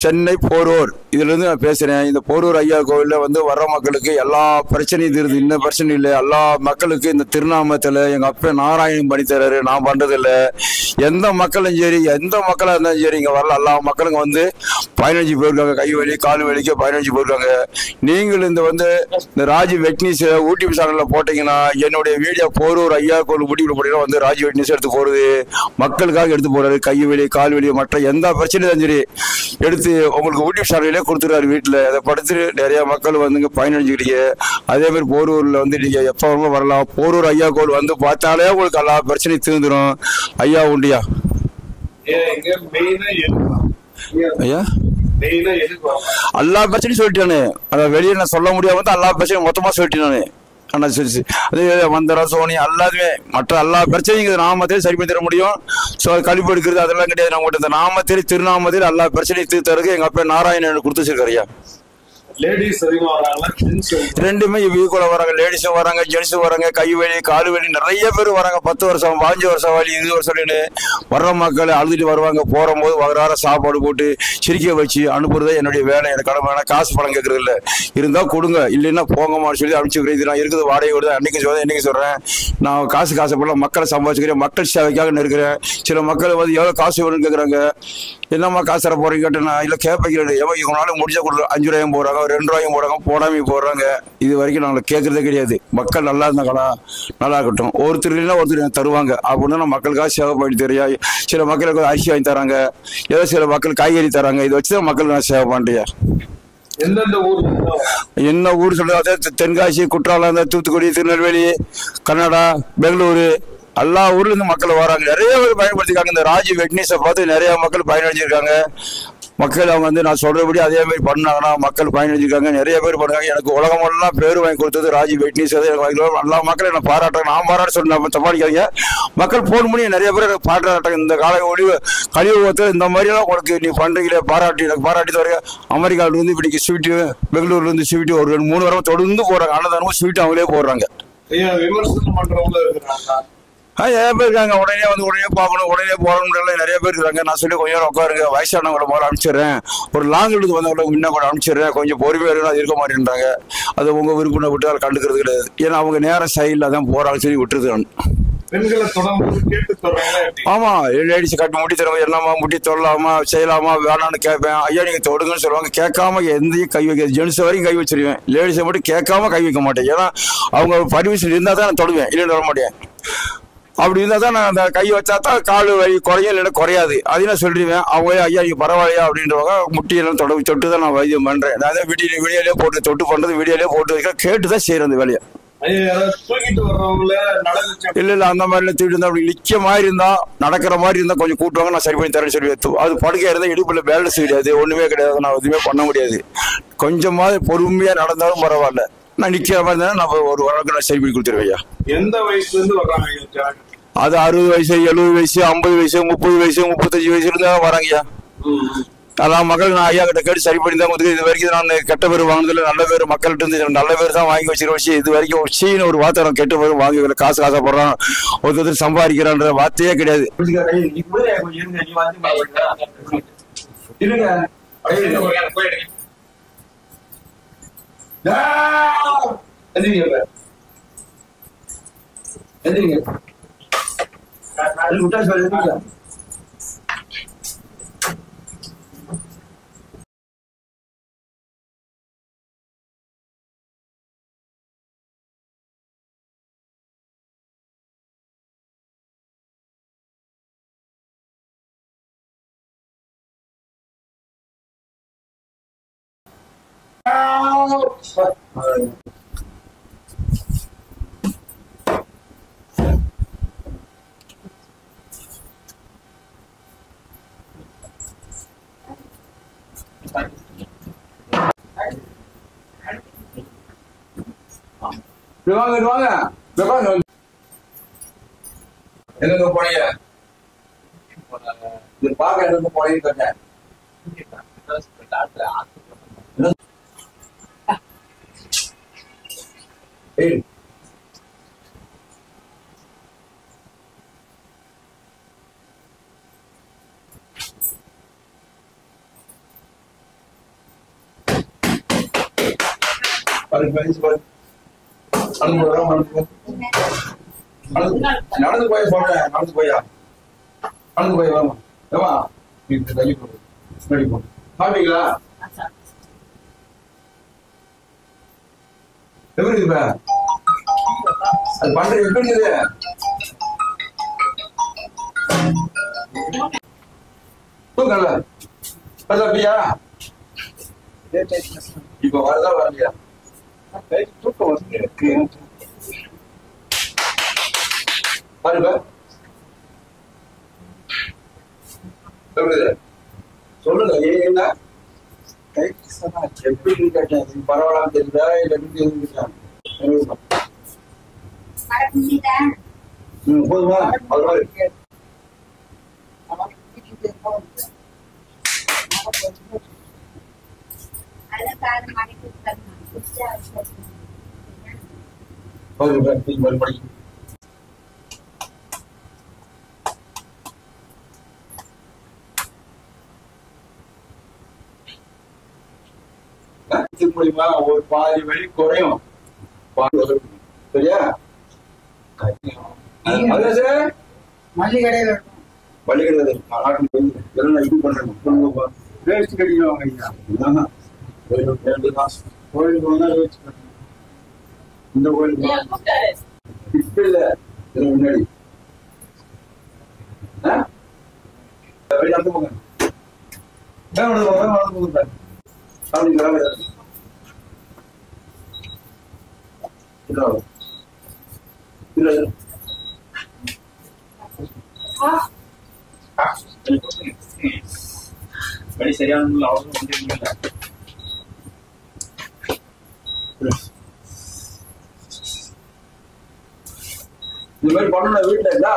சென்னை போரூர் இதிலிருந்து நான் பேசுறேன். இந்த போரூர் ஐயா கோவில்ல வர்ற மக்களுக்கு எல்லா பிரச்சனையும் தீருது. இன்னும் பிரச்சனை இல்லை. எல்லா மக்களுக்கு இந்த திருநாமத்தில் எங்க அப்பா நாராயணன் பண்ணி தர்றாரு. நான் பண்றது இல்லை. எந்த மக்களும் சரி, எந்த மக்களா இருந்தாலும் சரி, இங்க வரல. எல்லா மக்களுங்க 15 போயிருக்காங்க. கை வலி கால் வலிக்க 15 போயிருக்காங்க. நீங்கள் இந்த ராஜ் வெட்னிஸ் யூடியூப் சேனல்ல போட்டீங்கன்னா என்னுடைய வீடியோ போரூர் ஐயா கோவில் யூடியூப்ல போட்டீங்கன்னா ராஜ் வெட்னிஸ் எடுத்து போறது, மக்களுக்காக எடுத்து போறாரு. கை வலி கால் வலி மற்ற எந்த பிரச்சனையும் சரி எடுத்து உங்களுக்கு யூடியூப் சேனல்லே கொடுத்துருவாரு. வீட்டில் அதை படுத்து நிறைய மக்கள் பயனடைஞ்சுக்கிட்டீங்க. அதே மாதிரி போரூர்ல நீங்க எப்ப வரலாம். போரூர் ஐயா கோவில் பார்த்தாலே உங்களுக்கு எல்லா பிரச்சனையும் தீர்ந்துடும். ஐயா உண்டியா ஐயா எல்லா பிரச்சனையும் சொல்லிட்டானு. அதை வெளியே நான் சொல்ல முடியாம எல்லா பிரச்சனையும் மொத்தமா சொல்லிட்டேன். ஆனால் சரி அதே மந்திரம் சோனி எல்லாத்துமே மற்ற எல்லா பிரச்சனையும் நாமத்தையும் சரி பண்ணி தர முடியும். ஸோ கழிப்பு எடுக்கிறது அதெல்லாம் கிடையாது. நான் உங்கள்கிட்ட இந்த நாமத்தில் திருநாமத்தில் எல்லா பிரச்சனையும் தீர்த்தருக்கு எங்க அப்பா நாராயணன் கொடுத்து வச்சிருக்காரு. ஐயா லேடிஸ் அதிகமா வராங்களா? ரெண்டுமே ஈக்குவலா வராங்க. லேடிஸும் வராங்க, ஜென்ஸும் வராங்க. கை வலி காலு வலி நிறைய பேர் வராங்க. 10 வருஷம் 15 வருஷம் வலி 20 வருஷம் வர்ற மக்கள் அழுதுட்டு வருவாங்க. போகும்போது வர சாப்பாடு போட்டு சிரிக்க வச்சு அனுப்புறதே என்னுடைய வேலை. எனக்கு கடமை. காசு பணம் கேட்கறது இல்லை. இருந்தா கொடுங்க, இல்லைன்னா போங்கம்மான்னு சொல்லி அனுப்பிச்சுக்கிறேன். இது நான் இருக்குது வாடகை விடுதேன். அன்னைக்கு சொல்றேன் இன்னைக்கு சொல்றேன். நான் காசுப்படலாம் மக்களை சம்பாதிச்சுக்கிறேன். மக்கள் சேவைக்காக இருக்கிறேன். சில மக்கள் எவ்வளவு காசு வேணும்னு கேட்கறாங்க. என்னம்மா காசு தர போறீங்க கேட்டேன்னா இல்லை கேட்பீங்க. எவ்வளவு முடிஞ்ச கொடுக்குற 5 ரூபாயும் போறாங்க, 2 ரூபாயும் போறாங்க, போடாம போடுறாங்க. இது வரைக்கும் நாங்கள் கேட்கறதே கிடையாது. மக்கள் நல்லா இருந்தாங்களா நல்லா இருக்கட்டும். ஒருத்தர் இல்லைன்னா ஒருத்தர் தருவாங்க அப்படின்னு நான் மக்களுக்காக சேவை பண்ணி தெரியா. சில மக்களுக்கு அரிசி வாங்கி தராங்க, ஏதோ சில மக்கள் காய்கறி தராங்க. இதை வச்சுதான் மக்களுக்கு நான் சேவை பண்றியா. என்ன ஊர் சொல்றது? தென்காசி, குற்றாலம், தூத்துக்குடி, திருநெல்வேலி, கன்னடா, பெங்களூரு எல்லா ஊர்ல இருந்து மக்கள் வராங்க. நிறைய பேர் பயன்படுத்திருக்காங்க. இந்த ராஜ் வெட்னிஸை பார்த்து நிறைய மக்கள் பயனடைஞ்சிருக்காங்க. மக்கள் அவங்க நான் சொல்றபடி அதே மாதிரி பண்ணாங்கன்னா மக்கள் பயனடைஞ்சிருக்காங்க. நிறைய பேர் பண்ணுறாங்க. எனக்கு உலகமெல்லாம் பேர் வாங்கி கொடுத்தது ராஜ் வெட்னிஸ். எல்லா மக்களும் என்ன பாராட்டுறாங்க. நான் பாராட்ட சொல்லி சமாளிக்காதீங்க. மக்கள் போன் பண்ணி நிறைய பேர் எனக்கு பாராட்டுறாங்க. இந்த கால கலியுகத்தில் இந்த மாதிரிலாம் உங்களுக்கு நீ பண்றீங்களே எனக்கு பாராட்டி தவறீங்க. அமெரிக்காவில இருந்து இப்படிக்கு ஸ்வீட்டு, பெங்களூர்ல இருந்து ஸ்வீட்டு ஒரு 3 வாரம் தொடர்ந்து போறாங்க. அன்னதானமும் ஸ்வீட்டு அவங்களே போடுறாங்க. விமர்சனம் பண்றவங்க இருக்கிறாங்க. நிறைய பேர் இருக்காங்க. உடனே பார்க்கணும், உடனே போகணும். நிறைய பேர் இருக்காங்க. நான் சொல்லி கொஞ்சம் நேரம் உட்காருங்க, வயசானவங்களை போல அனுப்பிச்சிடுறேன். ஒரு லாங் எடுத்து வந்தவங்களை இன்னும் கூட அனுப்பிச்சிடுறேன். கொஞ்சம் பொறுமையாக இருக்கணும். அது இருக்க மாட்டேன்றாங்க. அது உங்க விருப்பம் விட்டு அதை கண்டுக்கிறது கிடையாது. ஏன்னா அவங்க நேரம் சைடில் தான் போறாங்க. சரி விட்டுருது. ஆமா, லேடிஸ் கட்டி முட்டி தருவாங்க. என்னமா முட்டி தொடலாமா செய்யலாமா வேணான்னு கேட்பேன். ஐயா நீங்க தொடுங்கன்னு சொல்லுவாங்க. கேட்காம எந்தையும் கை வைக்க ஜென்ஸ் வரைக்கும் கை வச்சிருவேன். லேடிஸை மட்டும் கேட்காம கை வைக்க மாட்டேன். ஏன்னா அவங்க பர்மிஷன் இருந்தால் தான் நான் தொடுவேன், இல்லைன்னு வர மாட்டேன். அப்படி இருந்தால் தான் நான் அந்த கை வச்சா தான் கால் வலி குறையும், இல்லைன்னா குறையாது. அதையும் நான் சொல்லிடுவேன். அவங்களே ஐயா நீங்க பரவாயில்லையா அப்படின்றவங்க முட்டியெல்லாம் தொட்டு தான் நான் வைத்தியம் பண்றேன். நான் தான் வீடியோலேயே போட்டு தொட்டு பண்றது, வீடியோலேயே போட்டு வைக்கிறேன். கேட்டு தான் செய்யறேன் அந்த வேலையை. இல்ல அந்த மாதிரி தூக்கிட்டு இருந்தா அப்படி நிக்க மாதிரி இருந்தா நடக்கிற மாதிரி இருந்தா கொஞ்சம் கூட்டுவாங்க. நான் சரி பண்ணி தரேன்னு சொல்லி அது படுக்கையா இருந்தா இடுப்புல பேலன்ஸ் கிடையாது, ஒண்ணுமே கிடையாது. நான் எதுவுமே பண்ண முடியாது. கொஞ்சமாவது பொறுமையா நடந்தாலும் பரவாயில்ல. நான் நிக்கிற மாதிரி இருந்தா நான் ஒரு வரவுக்கு நான் சரி பண்ணி கொடுத்துருவேன். எந்த வயசுல இருந்து வர்றாங்க? அது 60 வயசு 70 வயசு 50 வயசு 30 வயசு 35 வயசுல இருந்தா வராங்கய்யா. அதான் மக்கள் நான் ஐயா கிட்ட கேட்டு சரி பண்ணி தான் கொடுத்து. இது வரைக்கும் நான் கெட்ட பேர் வாங்கினதுல நல்ல பேர் மக்கள்கிட்ட இருந்து நல்ல பேர் தான் வாங்கி வச்சு இது வரைக்கும் சீன ஒரு வார்த்தை நான் கெட்ட பேர் வாங்கி காசு காசப்படுறான் ஒருத்தர் சம்பாதிக்கிறான்ற வார்த்தையே கிடையாது. எங்க போனீங்க? பாக்க எங்க போனீங்க? நடந்து போய் சொல்றேன், நடந்து போயா, நடந்து போய் வாமா, ஏமா வீட்டு தள்ளி போடு, முன்னாடி போ. சாப்பிட்டீங்களா? எப்படி இருக்கு? அது பண்றது எப்படி இருக்குது? தூங்கல அப்படியா? இப்ப வரதா வரலையா? தூக்கம் வந்து பாருங்க சொல்லுங்க. ஏன்னா எப்படி கேட்டேன், பரவாயில்லாம தெரியுதா இல்ல எப்படி இருந்துச்சா? போதுமா? அது மாதிரி மறுபடியும் மூலியமா ஒரு பாதி வழி குறையும். சரியா? மல்லிகடை பள்ளிக்கடை இது பண்றேன். வேஸ்ட் கட்டிடுவாங்க ஐயா. கோயிலுக்கு வந்தா வேஸ்ட் கட்டணும். இந்த கோயிலுக்கு இப்ப இல்ல, இதுக்கு முன்னாடி போங்க. வழி சரியான இந்த மாதிரி பண்ணணும் வீட்டுல இல்ல.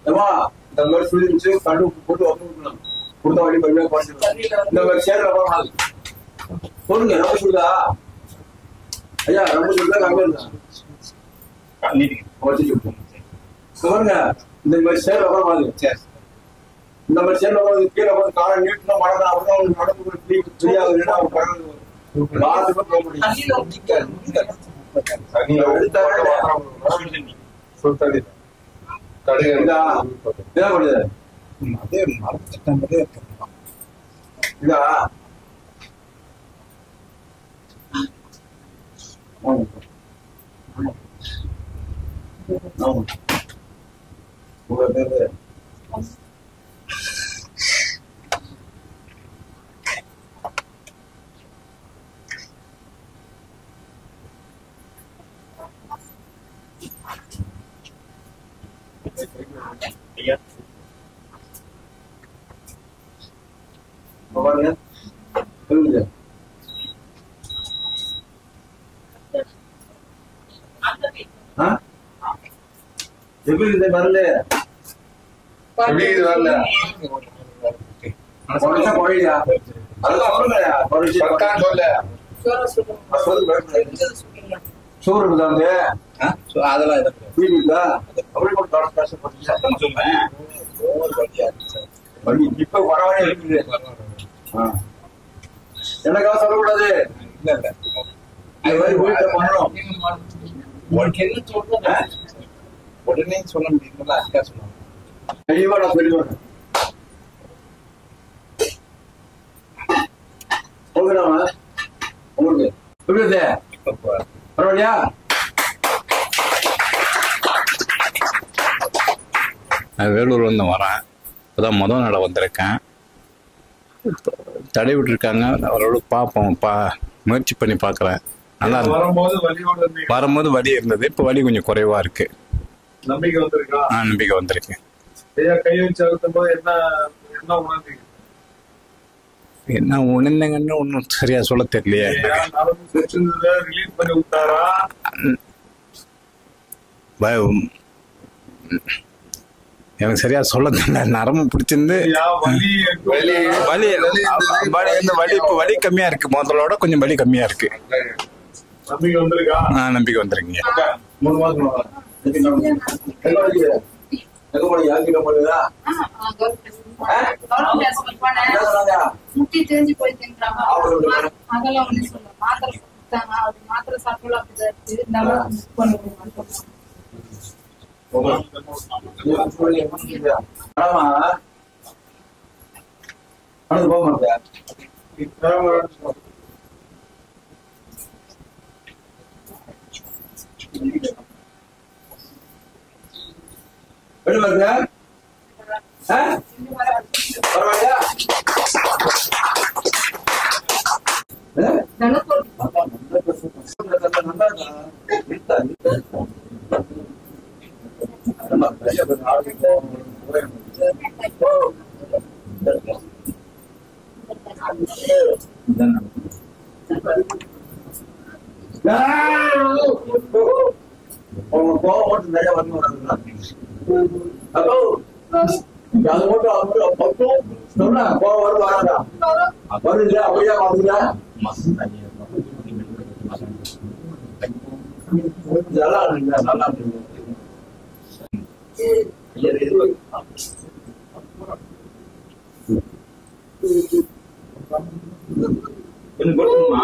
இந்த மாதிரி சுழிச்சு கண்டு போட்டு வந்து கொடுத்த வழி பையா பண்ணிடுவோம். இந்த மாதிரி சேர்ல போனாது சொல்லுங்க. நம்ம சொல்லுதா ஐயா? நம்ம சொல்லுதா நம்ம சொல்லுங்க. இந்த மாதிரி சேர்ல போனாது, இந்த மாதிரி சேர்ல போது கீழே வந்து காலை நீட்டினா மழை தான். அவங்க நடந்து தெரியாது. வாரத்துக்கு போக முடியும். எப்படி வரல வரல கோழியா? அதெல்லாம் சோறு இருக்குதாங்க. அதெல்லாம் அப்படி இப்ப வரவே இருக்குது. எனக்காக சொல்லக்கூடாது. உடனே சொல்ல முடியுங்களா? அக்கா சொன்னாங்க. தெளிவா நான் சொல்லிடுவேன். உங்களுக்கு புரியுது? பரவாயில்லையா? நான் வேலூர்லேருந்து வரேன். இப்போதான் முதல் நட வந்திருக்கேன். தடை விட்டுருக்காங்க. அவரோட பார்ப்போம், முயற்சி பண்ணி பார்க்குறேன். நல்லா வரும்போது வலி இருந்தது. இப்போ வலி கொஞ்சம் குறைவா இருக்கு. நம்பிக்கை வந்திருக்கா? நம்பிக்கை வந்திருக்கு. கை வச்சு அழுத்தும் போது என்ன உணர்ந்தீங்க? என்ன உணர்ந்தீங்கன்னு ஒன்றும் சரியா சொல்ல தெரியலையே. ரிலீஸ் பண்ணி விட்டாரா? எனக்கு சரியா சொல்ல தெரியல. நரம்பு பிடிச்சிருந்து வலி கம்மியா இருக்கு. முதலோட கொஞ்சம் வலி கம்மியா இருக்கு. நம்பிக்கை வந்திருக்கா? நம்பிக்கை வந்துருக்கீங்க. 3 மாசம் முட்டி தெரிஞ்சு போயிருக்கேன். அதெல்லாம் ஒண்ணு சொல்ல மாத்திரை போக மாட்டேன் பரவாயில்லையா கோவம் நிறைய வந்து அப்போ அது மட்டும் சொன்னா கோவம் வரும் வராதா வருது அப்படியே வருதுல நல்லா இருக்குங்க நல்லா இருக்குங்க போட்டுமா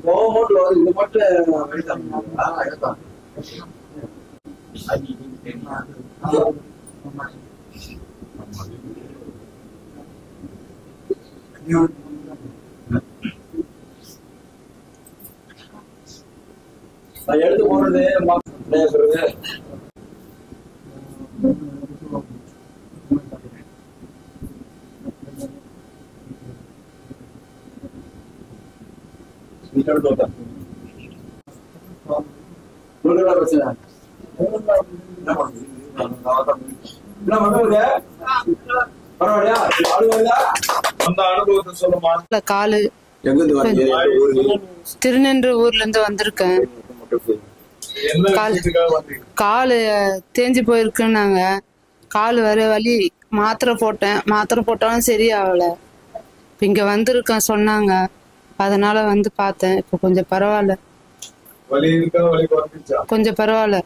கோவமோட்டு இது மட்டும் எடுத்தான் நான் எடுத்து போடுறது பேசுறது காலு திருநென்று ஊர்ல இருந்து வந்திருக்கேன். காலு தேஞ்சு போயிருக்குன்னாங்க. காலு வர வலி மாத்திரை போட்டேன். மாத்திரை போட்டாலும் சரியாகல. இப்ப இங்க வந்திருக்கேன் சொன்னாங்க. அதனால வந்து பார்த்தேன். இப்ப கொஞ்சம் பரவாயில்ல. கொஞ்சம் பரவாயில்ல.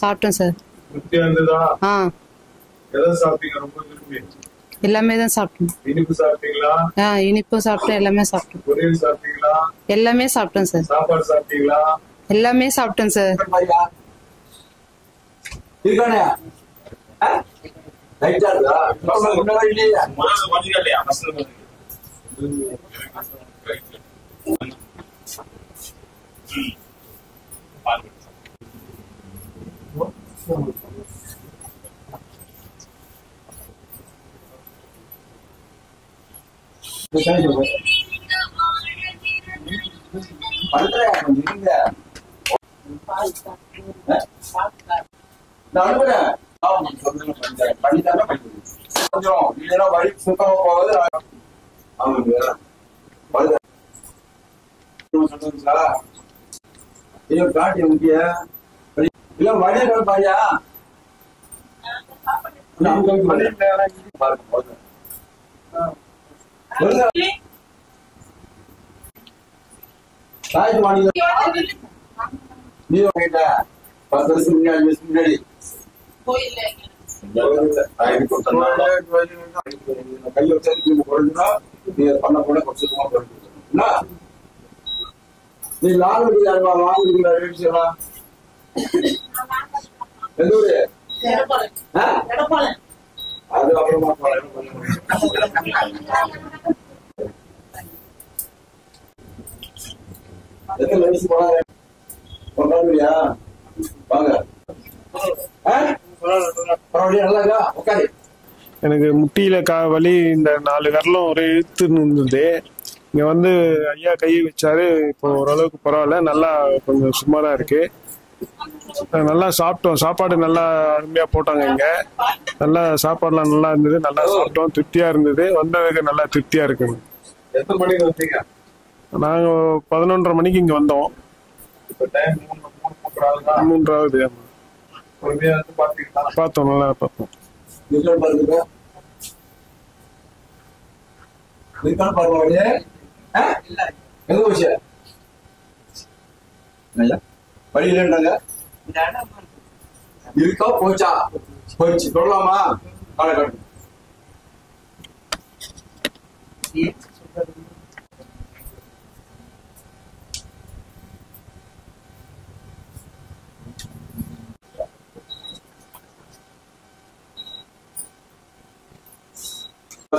சாப்பிட்டேன் சார். எல்லாமே தான் சாப்பிட்டேன். இனிப்பும் சாப்பிட்டேன். எல்லாமே சாப்பிட்டேன். எல்லாமே சாப்பிட்டேன் சார். எல்லாமே சாப்பிட்டேன் சார். கொஞ்சம் வழி சுத்தமா போவது காட்டி முக்கிய இல்ல வழிய பாரியா நீ கேட்ட 10 வருஷம் முன்னாடி கையை வச்சு குறைஞ்சுனா நீ பண்ண போன சுத்தமா குறைஞ்சுனா நீ லாங் இருக்கிறா எந்த ஊரு அது அப்புறமா எத்தனை வயசு போனாங்க கொண்டாடுறியா வாங்க எனக்கு முட்டியில வலி இந்த 4 விரலும் ஒரே இழுத்துன்னு இருந்தது. இங்க வந்து ஐயா கையை வச்சாரு. இப்போ ஓரளவுக்கு பரவாயில்ல. நல்லா கொஞ்சம் சுமாரா இருக்கு. நல்லா சாப்பிட்டோம். சாப்பாடு நல்லா அருமையா போட்டாங்க. இங்க நல்லா சாப்பாடுலாம் நல்லா இருந்தது. நல்லா சாப்பிட்டோம். திருப்தியா இருந்தது. வந்ததுக்கு நல்லா திருப்தியா இருக்குங்க. எத்தனை மணிக்கு வந்தீங்க? நாங்க 11:30 மணிக்கு இங்க வந்தோம். 3ஆவது பார்த்தோம். நல்லா பார்த்தோம். ஐயா வழி இல்லைன்றாங்க. இருக்கா போச்சா? போயிடுச்சு. சொல்லலாமா? காலகட்டம்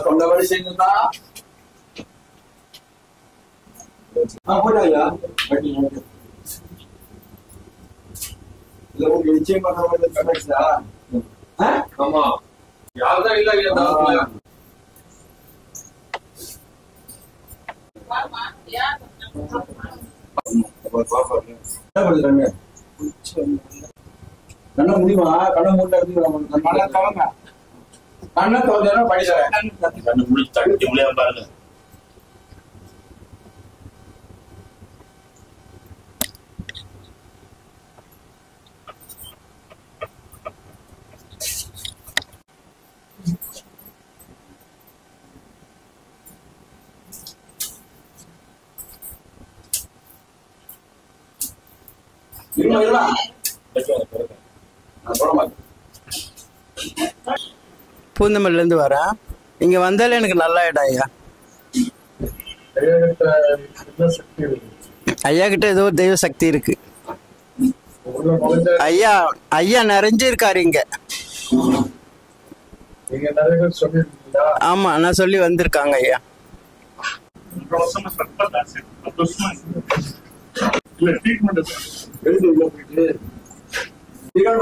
கொண்ட வழி செய்யுங்களா? போட்டாங்களா? இல்ல உங்களுக்கு நிச்சயம் பண்ற மாதிரி கரெக்டா? ஆமா யாருதான் இல்ல கண்ண முடியுமா? கண்ண மூட்டை கண்ணை தோஞ்சா படிக்கிறேன். கண்ணு முடிச்சு தட்டி முடியாம பாருங்க. பூந்தமல்லில இருந்து வரேன். இங்க வந்தாலே எனக்கு நல்ல இடம் ஐயா. ஐயா கிட்ட ஏதோ தெய்வ சக்தி இருக்கு ஐயா. ஐயா நிறைஞ்சிருக்காரு இங்க. ஆமா நான் சொல்லி வந்திருக்காங்க ஐயா.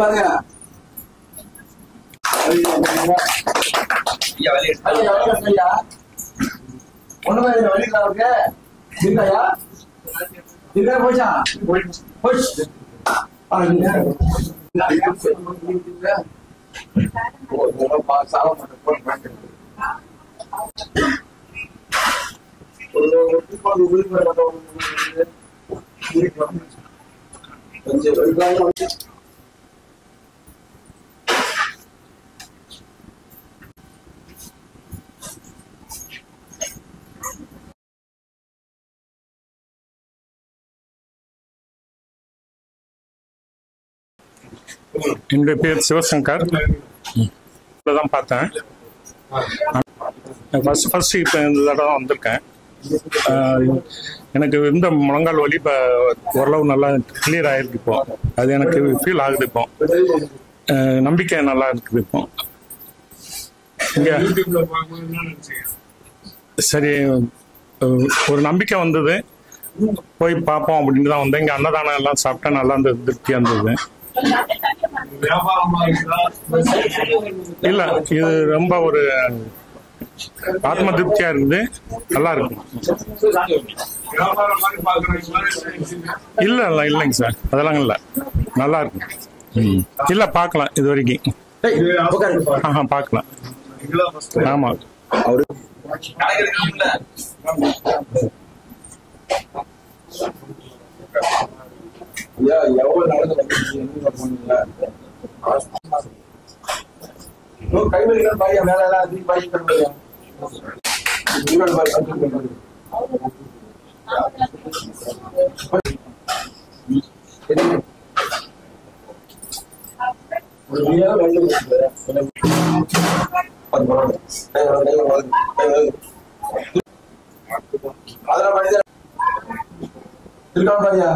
பாருங்க போச்சா? என்னுடைய பேர் சிவசங்கர். இப்பதான் பார்த்தேன். ஃபர்ஸ்ட் இப்போ இந்த தடவை வந்திருக்கேன். எனக்கு இருந்த முழங்கால் வலி இப்போ ஓரளவு நல்லா கிளியர் ஆகிருக்கு. இப்போ அது எனக்கு ஃபீல் ஆகுது. இப்போ நம்பிக்கை நல்லா இருக்குது. இப்போ இங்கே சரி ஒரு நம்பிக்கை வந்தது, போய் பார்ப்போம் அப்படின்ட்டு தான் வந்தேன். இங்கே அன்னதானம் எல்லாம் சாப்பிட்டா நல்லா இருந்தது, திருப்தியாக இருந்தது. இல்ல இது ரொம்ப ஒரு ஆத்ம திருப்தியா இருக்குது, நல்லா இருக்கும். இல்ல இல்ல இல்லைங்க சார், அதெல்லாம் இல்ல, நல்லா இருக்கும். இல்ல பார்க்கலாம், இது வரைக்கும் பார்க்கலாம். ஆமா எவ்வளவு நடந்து கைவெளிகள் பாய் மேல எல்லாம் பாய் அதெல்லாம் பாடியா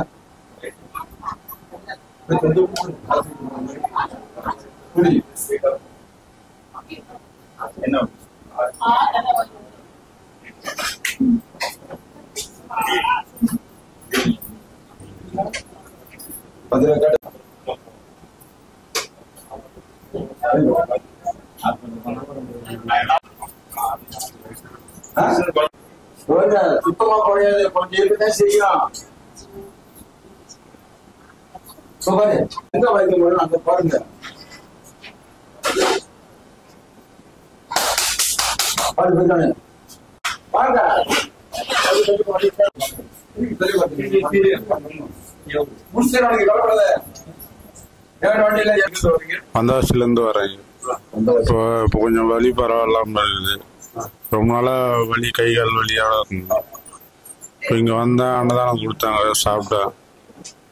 என்ன சுத்தமா குறையாது, கொஞ்சம் இருக்குதான் செய்யும். எங்க வைக்க அங்க பாருங்க. வந்தாசில இருந்து வரேன். இப்போ கொஞ்சம் வலி பரவாயில்லாம இருக்குது. ரொம்ப நாளா வலி, கை கால் வலியாக இருந்தது. இப்போ இங்க வந்தேன், அன்னதானம் கொடுத்தாங்க, சாப்பிட்டேன்.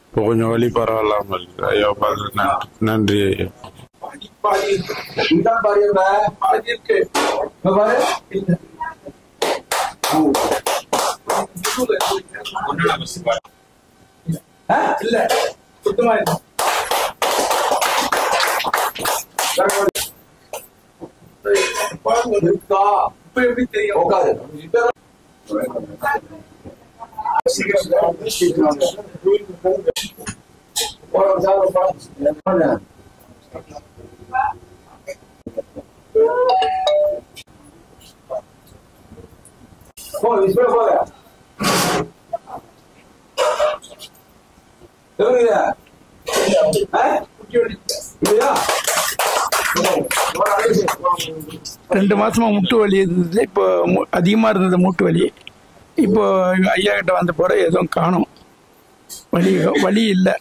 இப்போ கொஞ்சம் வலி பரவாயில்லாம இருக்கு. ஐயா பார்த்து நன்றி ஐயா. இல்ல சுத்தமா இருக்கும். இப்ப எப்படி தெரியும்? உட்காரு. ரெண்டு மாசமா முட்டு வலி இருந்தது. இப்போ அதிகமா இருந்தது மூட்டு வலி. இப்போ ஐயா கிட்ட வந்த போற எதுவும் காணும். வலி இல்லை.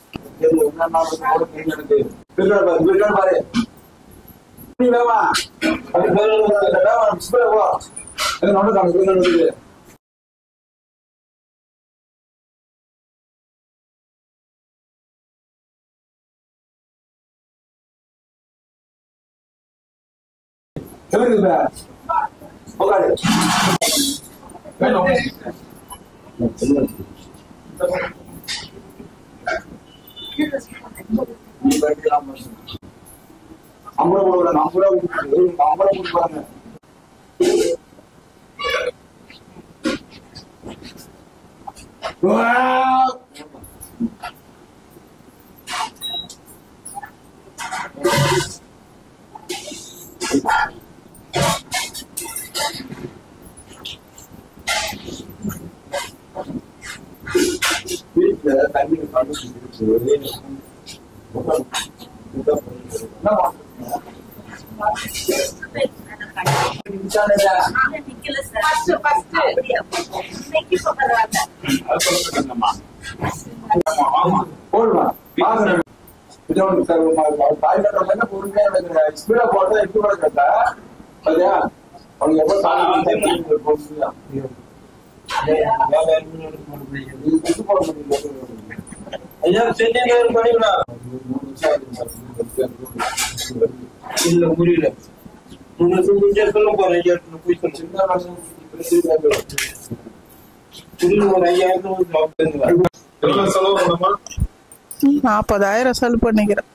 செலவு பண்ணிக்கிறேன்.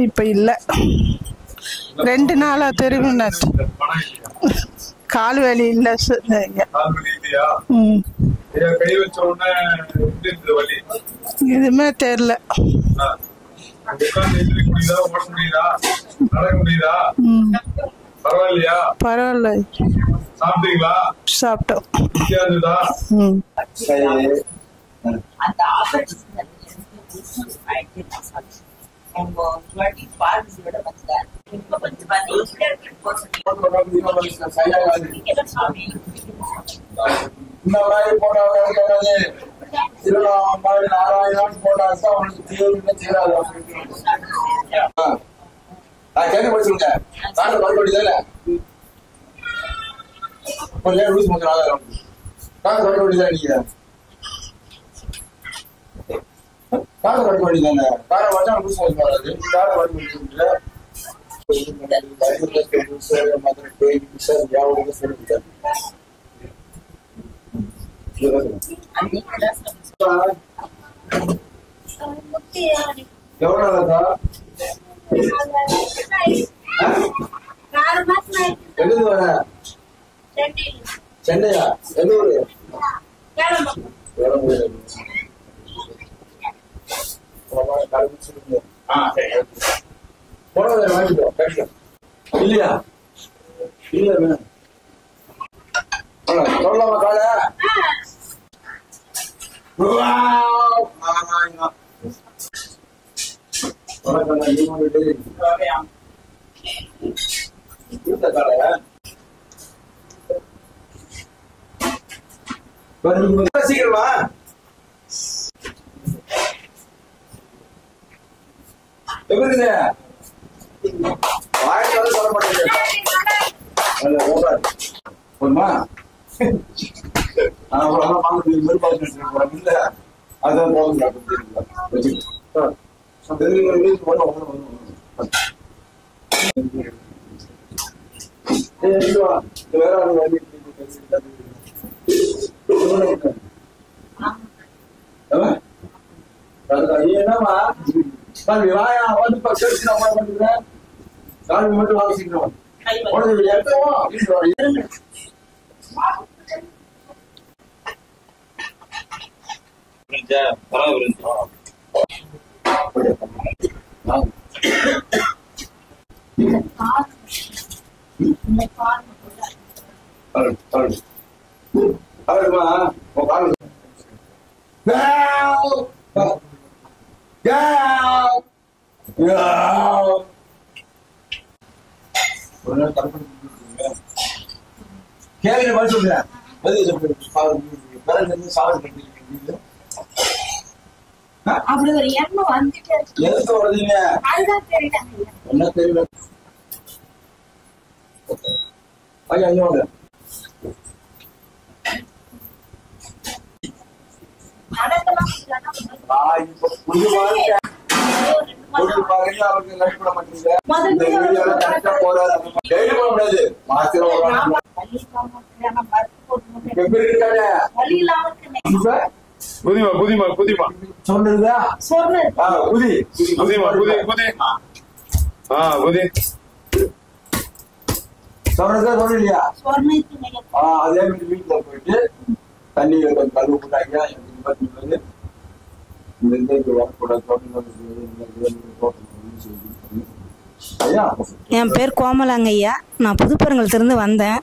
இப்ப இல்ல, 2 நாளா தெரியும். கால் வலி இல்ல. எதுவுமே தெரியல. பரவாயில்ல. சாப்பிட்டோம். சென்னையா? எந்த ஊரு? இல்லையா? இல்ல சொல்லலாமா கால? சீக்கிரமா எப்படி வாய்க்கால சொல்ல மாட்டேங்க. அதான் போதும் வச்சுக்கோ. வேற என்னமா கால்வி வாயா வந்து பரிசு பண்ணுறேன். கால்வி மட்டும் வாசிக்கிறோம். கேள்வி மாதிரி சொல்றேன். அப்படி ஒரு எண்ணம் வந்துட்டு எதுக்கு வருதுங்க? அதுதான் தெரியல. என்ன தெரியல? ஐயா ஐயா வாங்க. இப்ப புது வாழ்க்கை ஒரு பகுதி அவருக்கு நடிப்பட மாட்டீங்க. கரெக்டா போறாரு. டெய்லி போட முடியாது. மாசத்துல ஒரு எப்படி இருக்காங்க? புதிமா புதிமா புதிமா சொன்னதுதா புதி புதிமா புதி புதி புதி சொன்னதா சொல்லலையா? அதே மாதிரி வீட்டுல போயிட்டு தண்ணி கொஞ்சம் கழுவு போட்டாங்க. வந்து என் பேர் கோமலாங்க ஐயா. நான் புதுப்பெருங்குளத்திலிருந்து வந்தேன்.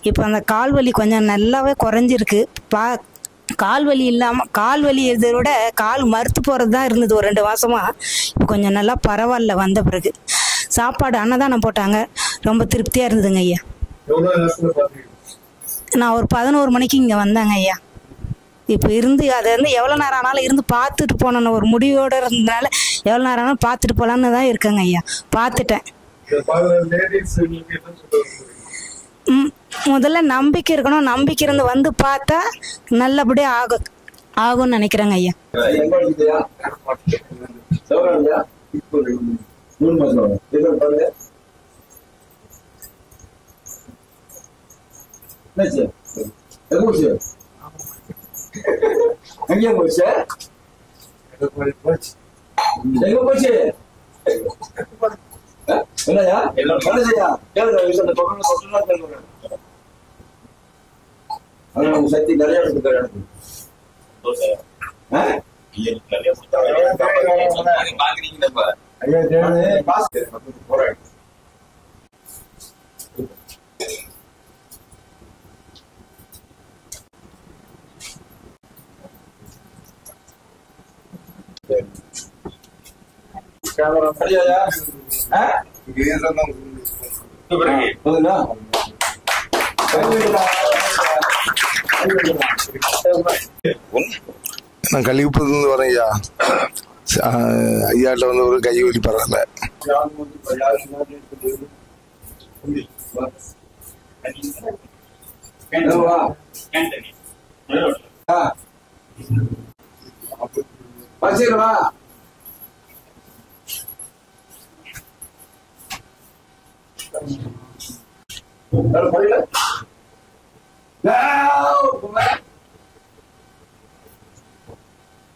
இப்போ அந்த கால் வலி கொஞ்சம் நல்லாவே குறைஞ்சிருக்கு. கால் வலி இல்லாமல் கால் வலி இதை விட கால் மறுத்து போகிறது தான் இருந்தது ஒரு 2 மாசமா. இப்போ கொஞ்சம் நல்லா பரவாயில்ல. வந்த பிறகு சாப்பாடு அன்னதானம் போட்டாங்க. ரொம்ப திருப்தியாக இருந்ததுங்க ஐயா. நான் ஒரு 11 மணிக்கு இங்கே வந்தேங்க ஐயா. இப்போ இருந்து அதை வந்து எவ்வளோ நேரம் ஆனாலும் இருந்து பார்த்துட்டு போனோன்னு ஒரு முடிவோடு இருந்ததுனால எவ்வளோ நேரம் ஆனாலும் பார்த்துட்டு போகலான்னு தான் இருக்கேங்க ஐயா. பார்த்துட்டேன். முதல்ல நம்பிக்கை இருக்கணும். நம்பிக்கை இருந்து வந்து பார்த்தா நல்லபடியாக ஆகும்னு நினைக்கிறேங்க ஐயா. எங்க போச்சு? எங்க போச்சு? என்னையா என்னையா சக்தி நிறைய போறேன். நான் கலிப்புலேருந்து வரேன் ஐயா. ஐயாட்ட வந்து ஒரு கை வலி பரவாயில்ல.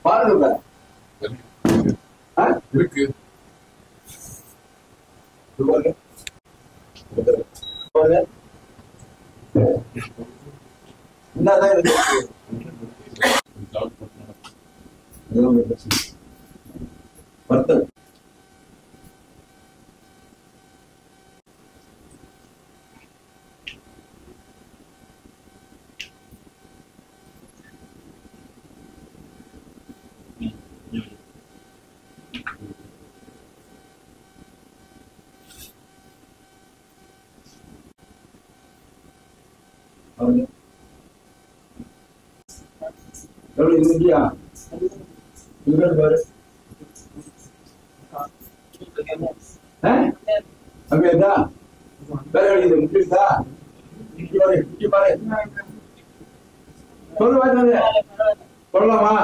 பாருங்க இருக்கு என்னதான் இருக்கு பத்து இந்தியா பாரு அப்படியா வேற முடியுதா பாரு சொல்லு சொல்லலாமா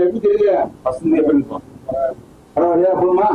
எப்படி தெரியல பசங்க எப்படி பரவாயில்லையா போதுமா